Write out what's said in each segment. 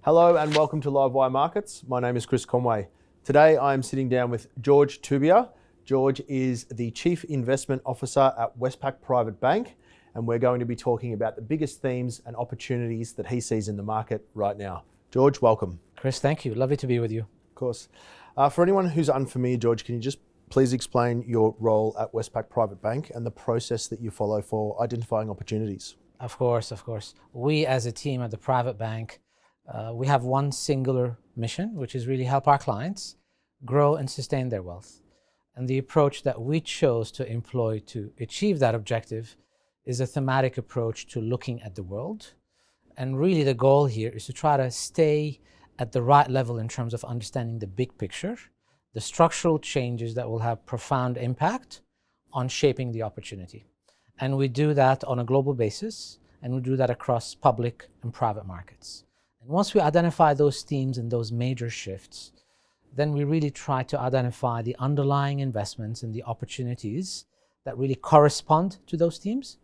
Hello and welcome to Live Wire Markets. My name is Chris Conway. Today I am sitting down with George Toubia. George is the Chief Investment Officer at Westpac Private Bank, and we're going to be talking about the biggest themes and opportunities that he sees in the market right now. George, welcome. Chris, thank you. Lovely to be with you. Of course. For anyone who's unfamiliar, George, can you just please explain your role at Westpac Private Bank and the process that you follow for identifying opportunities? Of course. We as a team at the private bank, we have one singular mission, which is really help our clients grow and sustain their wealth. And the approach that we chose to employ to achieve that objective is a thematic approach to looking at the world. And really the goal here is to try to stay at the right level in terms of understanding the big picture, the structural changes that will have profound impact on shaping the opportunity. And we do that on a global basis, and we do that across public and private markets. And once we identify those themes and those major shifts, then we really try to identify the underlying investments and the opportunities that really correspond to those themes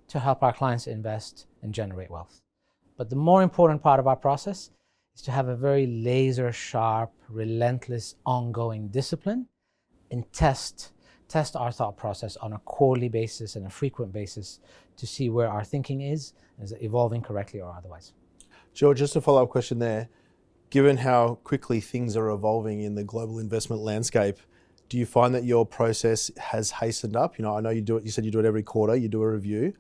to help our clients invest and generate wealth. But the more important part of our process is to have a very laser sharp, relentless, ongoing discipline and test our thought process on a quarterly basis and a frequent basis to see where our thinking is it evolving correctly or otherwise. George, just a follow-up question there. Given how quickly things are evolving in the global investment landscape, do you find that your process has hastened up? I know you said you do it every quarter, you do a review,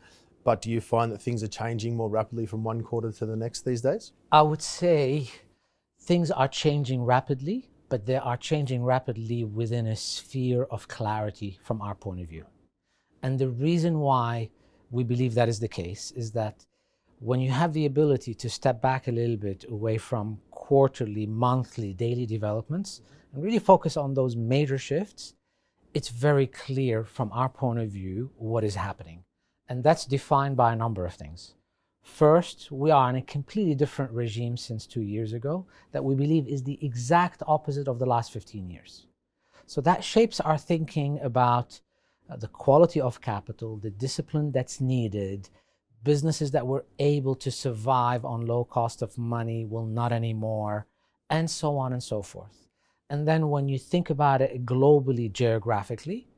but do you find that things are changing more rapidly from one quarter to the next these days? I would say things are changing rapidly, but they are changing rapidly within a sphere of clarity from our point of view. And the reason why we believe that is the case is that when you have the ability to step back a little bit away from quarterly, monthly, daily developments and really focus on those major shifts, it's very clear from our point of view what is happening. And that's defined by a number of things. First, we are in a completely different regime since 2 years ago that we believe is the exact opposite of the last 15 years. So that shapes our thinking about the quality of capital, the discipline that's needed. Businesses that were able to survive on low cost of money will not anymore, and so on and so forth. And then when you think about it globally, geographically,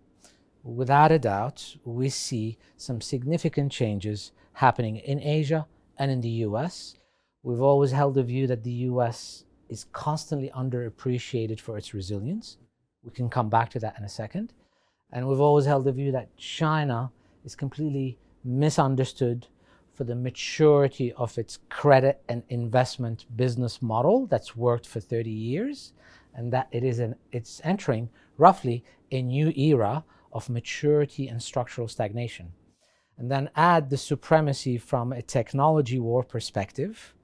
without a doubt, we see some significant changes happening in Asia and in the US. We've always held the view that the US is constantly underappreciated for its resilience. We can come back to that in a second. And we've always held the view that China is completely misunderstood for the maturity of its credit and investment business model that's worked for 30 years, and that it's entering roughly a new era of maturity and structural stagnation. And then add the supremacy from a technology war perspective,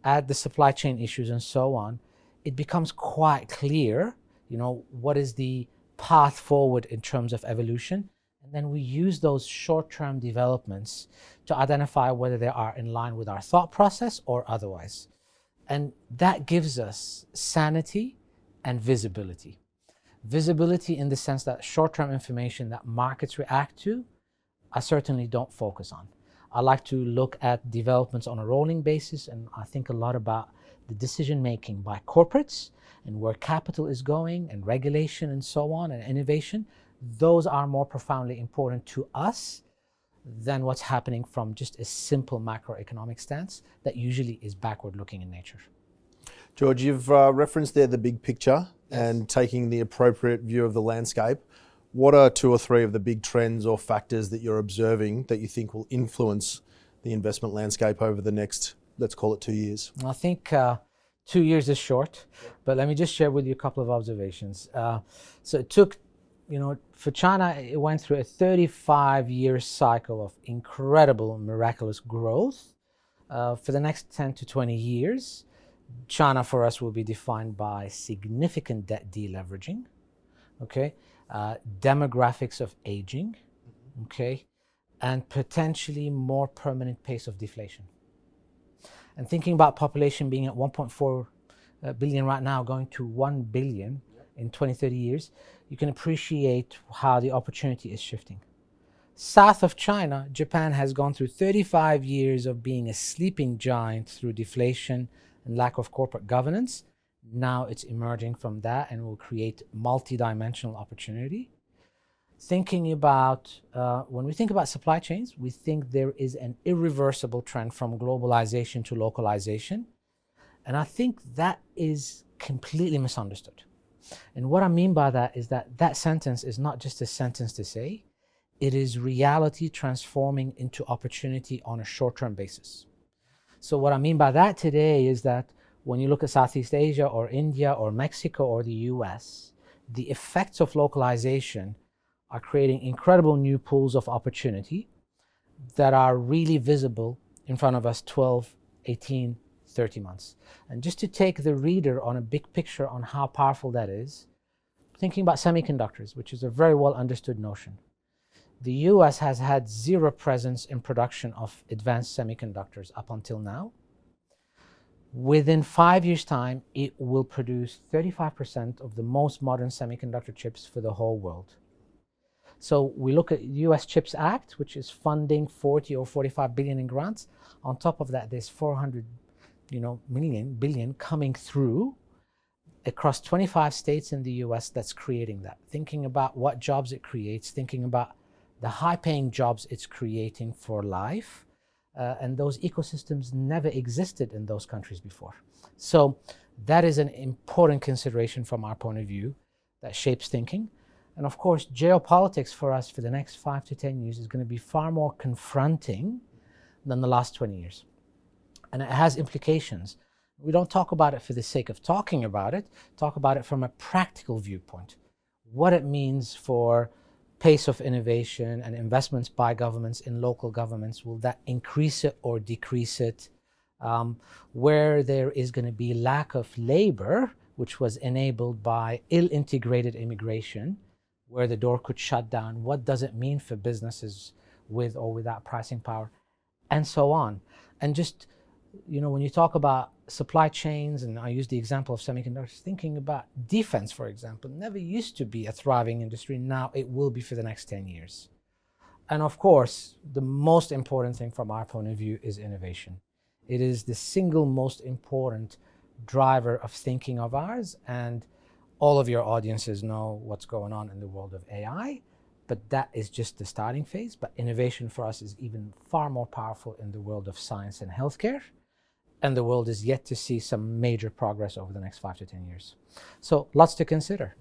add the supply chain issues and so on, it becomes quite clear, what is the path forward in terms of evolution. And then we use those short-term developments to identify whether they are in line with our thought process or otherwise. And that gives us sanity and visibility. Visibility in the sense that short-term information that markets react to, I certainly don't focus on. I like to look at developments on a rolling basis, and I think a lot about the decision-making by corporates and where capital is going and regulation and so on and innovation. Those are more profoundly important to us than what's happening from just a simple macroeconomic stance that usually is backward-looking in nature. George, you've referenced there the big picture. Yes. And taking the appropriate view of the landscape. What are 2 or 3 of the big trends or factors that you're observing that you think will influence the investment landscape over the next, let's call it 2 years? I think 2 years is short, but let me just share with you a couple of observations. So it took, for China, it went through a 35-year cycle of incredible, miraculous growth. For the next 10 to 20 years, China for us will be defined by significant debt deleveraging, demographics of aging, and potentially more permanent pace of deflation. And thinking about population being at 1.4 billion right now, going to 1 billion in 20, 30 years, you can appreciate how the opportunity is shifting. South of China, Japan has gone through 35 years of being a sleeping giant through deflation and lack of corporate governance. Now it's emerging from that and will create multi-dimensional opportunity. Thinking about, when we think about supply chains, we think there is an irreversible trend from globalization to localization. And I think that is completely misunderstood. And what I mean by that is that that sentence is not just a sentence to say, it is reality transforming into opportunity on a short-term basis. So what I mean by that today is that when you look at Southeast Asia or India or Mexico or the US, the effects of localization are creating incredible new pools of opportunity that are really visible in front of us 12, 18, 30 months. And just to take the reader on a big picture on how powerful that is, thinking about semiconductors, which is a very well understood notion. The US has had zero presence in production of advanced semiconductors up until now. Within 5 years' time, it will produce 35% of the most modern semiconductor chips for the whole world. So we look at US CHIPS Act, which is funding 40 or 45 billion in grants. On top of that, there's 400 billion coming through across 25 states in the US that's creating that. Thinking about what jobs it creates, thinking about the high-paying jobs it's creating for life, and those ecosystems never existed in those countries before. So that is an important consideration from our point of view that shapes thinking. And of course, geopolitics for us for the next 5 to 10 years is going to be far more confronting than the last 20 years. And it has implications. We don't talk about it for the sake of talking about it, talk about it from a practical viewpoint. What it means for pace of innovation and investments by governments in local governments, will that increase it or decrease it? Where there is going to be lack of labor, which was enabled by ill-integrated immigration, where the door could shut down, what does it mean for businesses with or without pricing power, and so on. And just, when you talk about supply chains, and I use the example of semiconductors, thinking about defense, for example, never used to be a thriving industry. Now it will be for the next 10 years. And of course, the most important thing from our point of view is innovation. It is the single most important driver of thinking of ours, and all of your audiences know what's going on in the world of AI, but that is just the starting phase. But innovation for us is even far more powerful in the world of science and healthcare, and the world is yet to see some major progress over the next 5 to 10 years. So lots to consider.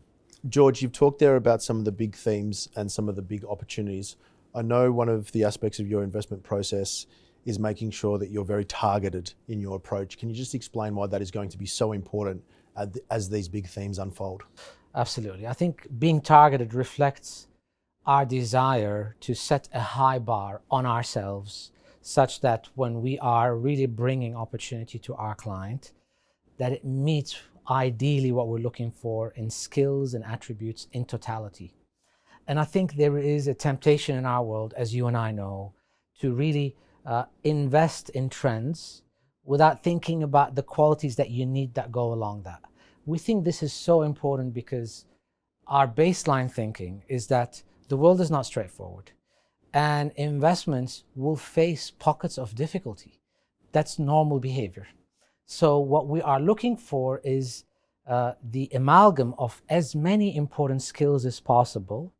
George, you've talked there about some of the big themes and some of the big opportunities. I know one of the aspects of your investment process is making sure that you're very targeted in your approach. Can you just explain why that is going to be so important as these big themes unfold? Absolutely. I think being targeted reflects our desire to set a high bar on ourselves, such that when we are really bringing opportunity to our client, that it meets ideally what we're looking for in skills and attributes in totality. And I think there is a temptation in our world, as you and I know, to really invest in trends without thinking about the qualities that you need that go along that. We think this is so important because our baseline thinking is that the world is not straightforward, and investments will face pockets of difficulty. That's normal behavior. So what we are looking for is the amalgam of as many important skills as possible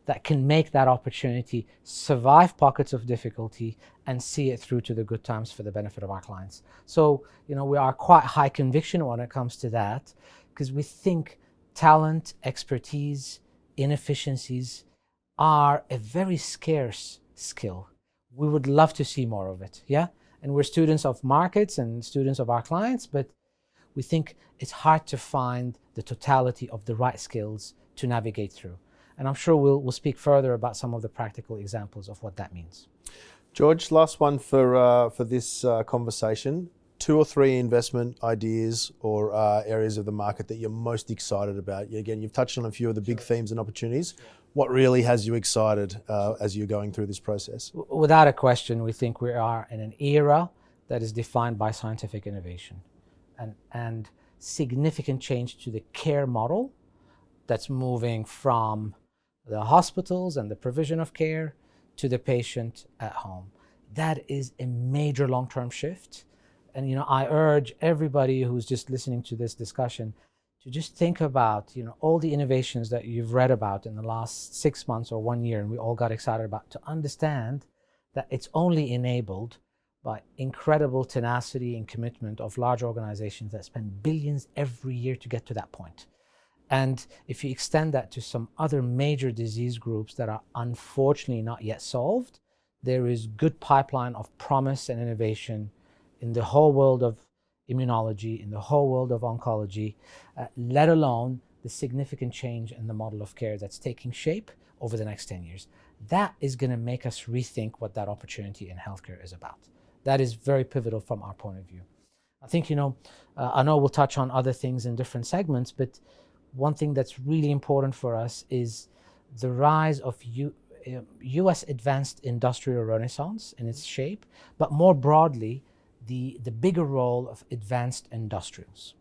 that can make that opportunity survive pockets of difficulty and see it through to the good times for the benefit of our clients. So, we are quite high conviction when it comes to that, because we think talent, expertise, inefficiencies are a very scarce skill. We would love to see more of it, yeah? And we're students of markets and students of our clients, but we think it's hard to find the totality of the right skills to navigate through. And I'm sure we'll speak further about some of the practical examples of what that means. George, last one for this conversation. 2 or 3 investment ideas or areas of the market that you're most excited about. Again, you've touched on a few of the big themes and opportunities. What really has you excited as you're going through this process? Without a question, we think we are in an era that is defined by scientific innovation and significant change to the care model that's moving from the hospitals and the provision of care to the patient at home. That is a major long-term shift. And I urge everybody who's just listening to this discussion to just think about all the innovations that you've read about in the last 6 months or 1 year, and we all got excited about, to understand that it's only enabled by incredible tenacity and commitment of large organizations that spend billions every year to get to that point. And if you extend that to some other major disease groups that are unfortunately not yet solved, there is good pipeline of promise and innovation in the whole world of immunology, in the whole world of oncology, let alone the significant change in the model of care that's taking shape over the next 10 years. That is going to make us rethink what that opportunity in healthcare is about. That is very pivotal from our point of view. I think, I know we'll touch on other things in different segments, but one thing that's really important for us is the rise of U.S. advanced industrial renaissance in its shape, but more broadly, the bigger role of advanced industrials.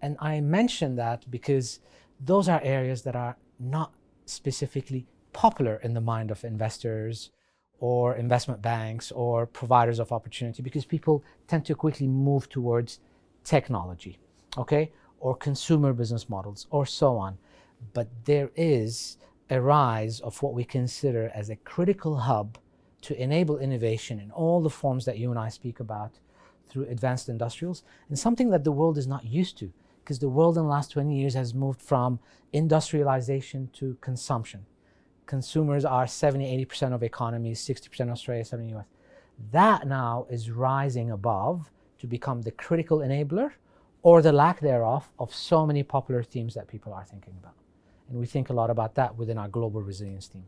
And I mention that because those are areas that are not specifically popular in the mind of investors or investment banks or providers of opportunity, because people tend to quickly move towards technology, okay, or consumer business models or so on. But there is a rise of what we consider as a critical hub to enable innovation in all the forms that you and I speak about through advanced industrials, and something that the world is not used to, because the world in the last 20 years has moved from industrialization to consumption. Consumers are 70-80% of economies, 60% Australia, 70% US. That now is rising above to become the critical enabler, or the lack thereof, of so many popular themes that people are thinking about. And we think a lot about that within our global resilience team.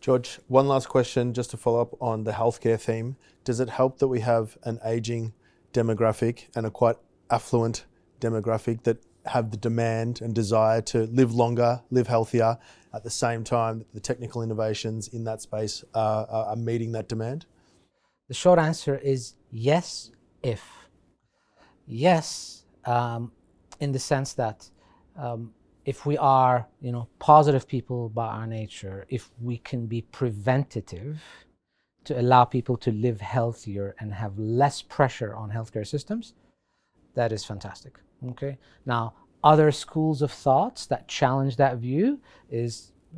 George, one last question just to follow up on the healthcare theme. Does it help that we have an aging demographic and a quite affluent demographic that have the demand and desire to live longer, live healthier, at the same time that the technical innovations in that space are meeting that demand? The short answer is yes, if. Yes, in the sense that if we are, positive people by our nature, if we can be preventative to allow people to live healthier and have less pressure on healthcare systems, that is fantastic. Okay. Now, other schools of thoughts that challenge that view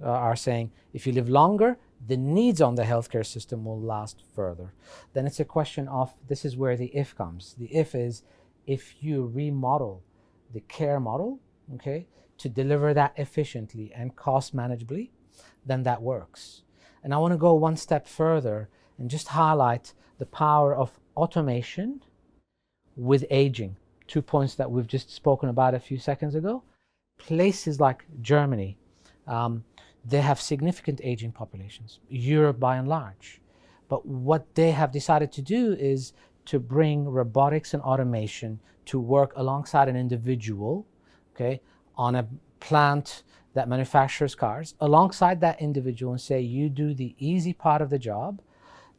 are saying if you live longer, the needs on the healthcare system will last further. Then it's a question of, this is where the if comes. The if is, if you remodel the care model, okay, to deliver that efficiently and cost manageably, then that works. And I want to go one step further and just highlight the power of automation with aging. 2 points that we've just spoken about a few seconds ago. Places like Germany, they have significant aging populations, Europe by and large. But what they have decided to do is to bring robotics and automation to work alongside an individual, okay, on a plant that manufactures cars, alongside that individual, and say, you do the easy part of the job,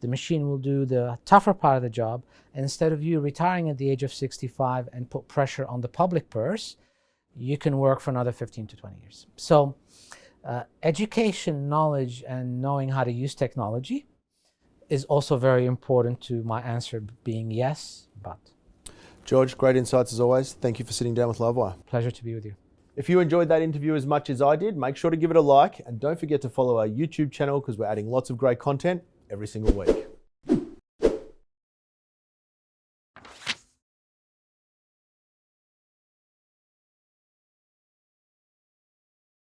the machine will do the tougher part of the job, and instead of you retiring at the age of 65 and put pressure on the public purse, you can work for another 15 to 20 years. So education, knowledge, and knowing how to use technology is also very important to my answer being yes, but. George, great insights as always. Thank you for sitting down with Livewire. Pleasure to be with you. If you enjoyed that interview as much as I did, make sure to give it a like, and don't forget to follow our YouTube channel because we're adding lots of great content every single week.